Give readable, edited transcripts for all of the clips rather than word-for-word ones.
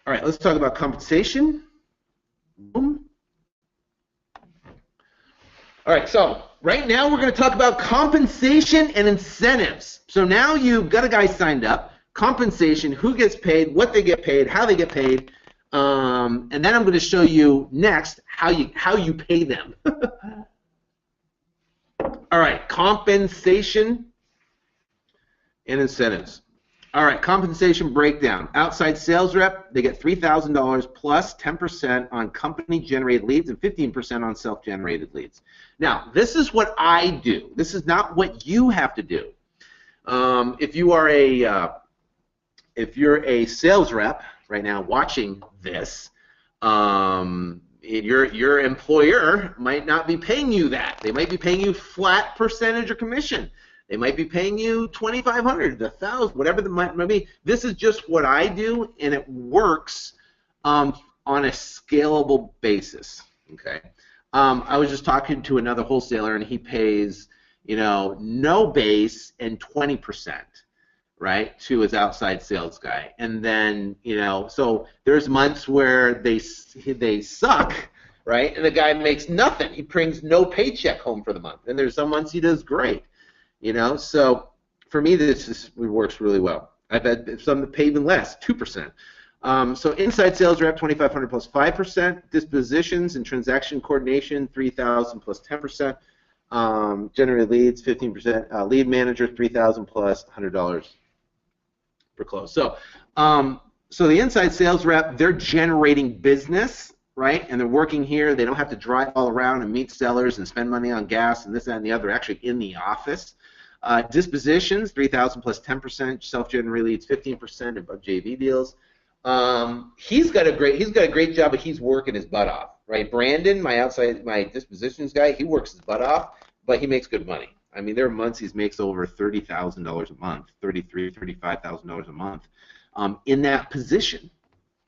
All right, let's talk about compensation. Boom. All right, so right now we're going to talk about compensation and incentives. So now you've got a guy signed up, compensation, who gets paid, what they get paid, how they get paid, and then I'm going to show you next how you pay them. All right, compensation and incentives. All right, compensation breakdown. Outside sales rep, they get $3,000 plus 10% on company-generated leads and 15% on self-generated leads. Now, this is what I do. This is not what you have to do. If you're a sales rep right now watching this, your employer might not be paying you that. They might be paying you flat percentage or commission. They might be paying you $2,500, $1,000, whatever the might be. This is just what I do, and it works on a scalable basis. Okay. I was just talking to another wholesaler, and he pays, no base and 20%, right, to his outside sales guy. And then, so there's months where they suck, right, and the guy makes nothing. He brings no paycheck home for the month. And there's some months he does great. So for me, this works really well. I've had some that pay even less, 2%. So inside sales rep, $2,500 plus 5%. Dispositions and transaction coordination, $3,000 plus 10%. Generated leads, 15%. Lead manager, $3,000 plus $100 per close. So, so the inside sales rep, they're generating business, right? And they're working here. They don't have to drive all around and meet sellers and spend money on gas and this, that, and the other. They're actually in the office. Dispositions, $3,000 plus 10%. Self-generated leads, 15% above JV deals. He's got a great job, but he's working his butt off, right? Brandon, my dispositions guy, he works his butt off, but he makes good money. I mean, there are months he makes over $30,000 a month, $35,000 a month, in that position.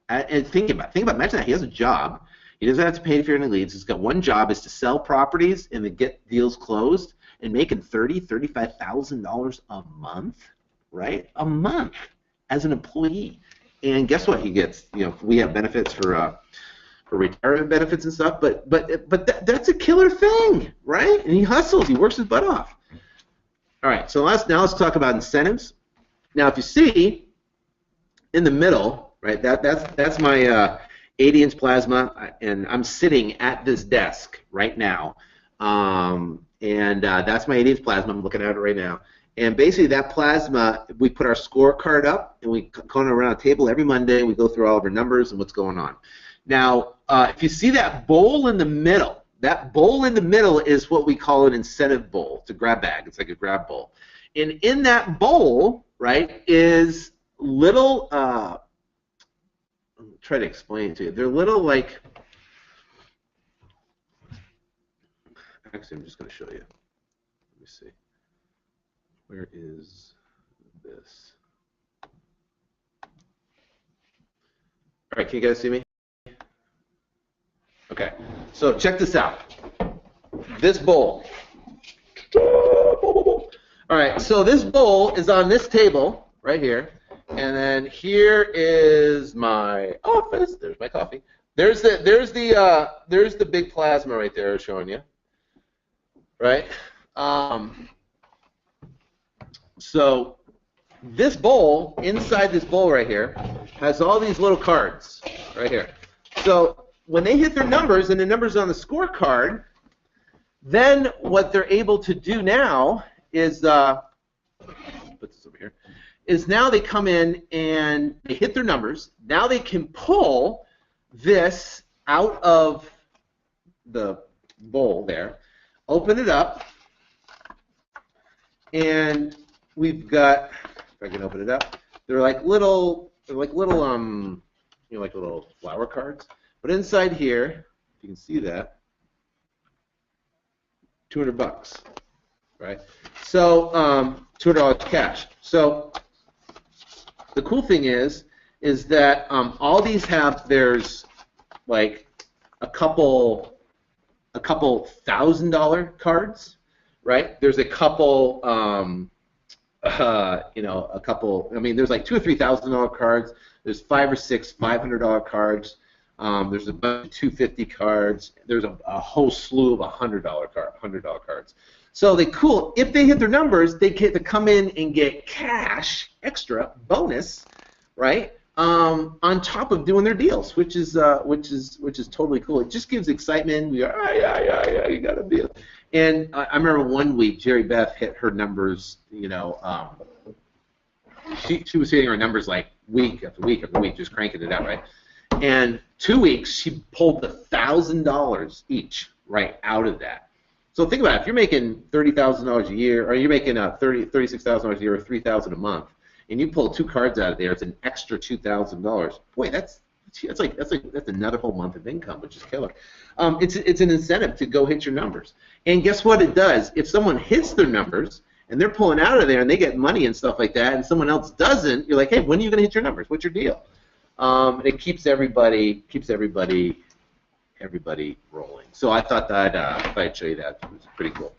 And think about it. Imagine that he has a job. He doesn't have to pay for any leads. He's got one job, is to sell properties and to get deals closed, and making $35,000 a month, right? A month as an employee. And guess what he gets? We have benefits for retirement benefits and stuff, but that's a killer thing, right? And he hustles. He works his butt off. All right. So now let's talk about incentives. Now, if you see in the middle, right? That's my 80-inch plasma, and I'm sitting at this desk right now, and that's my 80-inch plasma. I'm looking at it right now. And basically, that plasma, we put our scorecard up, and we go around a table every Monday. We go through all of our numbers and what's going on. Now, if you see that bowl in the middle, that bowl in the middle is what we call an incentive bowl. It's a grab bag. It's like a grab bowl. And in that bowl, right, is little. I'll try to explain it to you. They're little like. Actually, I'm just going to show you. Let me see. Where is this? All right, can you guys see me? Okay, so check this out. This bowl. All right, so this bowl is on this table right here, and then here is my office. There's my coffee. There's the big plasma right there showing you. Right? So this bowl, inside this bowl right here, has all these little cards right here. So when they hit their numbers and the numbers on the scorecard, then what they're able to do now is, put this over here, is now they come in and they hit their numbers. Now they can pull this out of the bowl there, open it up, and we've got, if I can open it up, they're like little like little flower cards. But inside here, if you can see that, $200, right? So $200 cash. So the cool thing is that all these have, there's like a couple $1,000 cards, right? There's a couple you know, a couple. I mean, there's like $2,000 or $3,000 cards. There's 5 or 6 $500 cards. There's a bunch of $250 cards. There's a whole slew of $100 cards. So if they hit their numbers, they get to come in and get cash extra bonus, right? On top of doing their deals, which is totally cool. It just gives excitement. We are, yeah, you got a deal. And I remember one week, Jerry Beth hit her numbers. You know, she was hitting her numbers like week after week after week, just cranking it out, right? And 2 weeks, she pulled $1,000 each right out of that. So think about it. If you're making $30,000 a year, or you're making $36,000 a year, or $3,000 a month, and you pull 2 cards out of there, it's an extra $2,000. Boy, that's another whole month of income, which is killer. It's an incentive to go hit your numbers. And guess what it does? If someone hits their numbers and they're pulling out of there and they get money and stuff like that, and someone else doesn't, you're like, hey, when are you going to hit your numbers? What's your deal? It keeps everybody rolling. So I thought I'd show you that. It was pretty cool.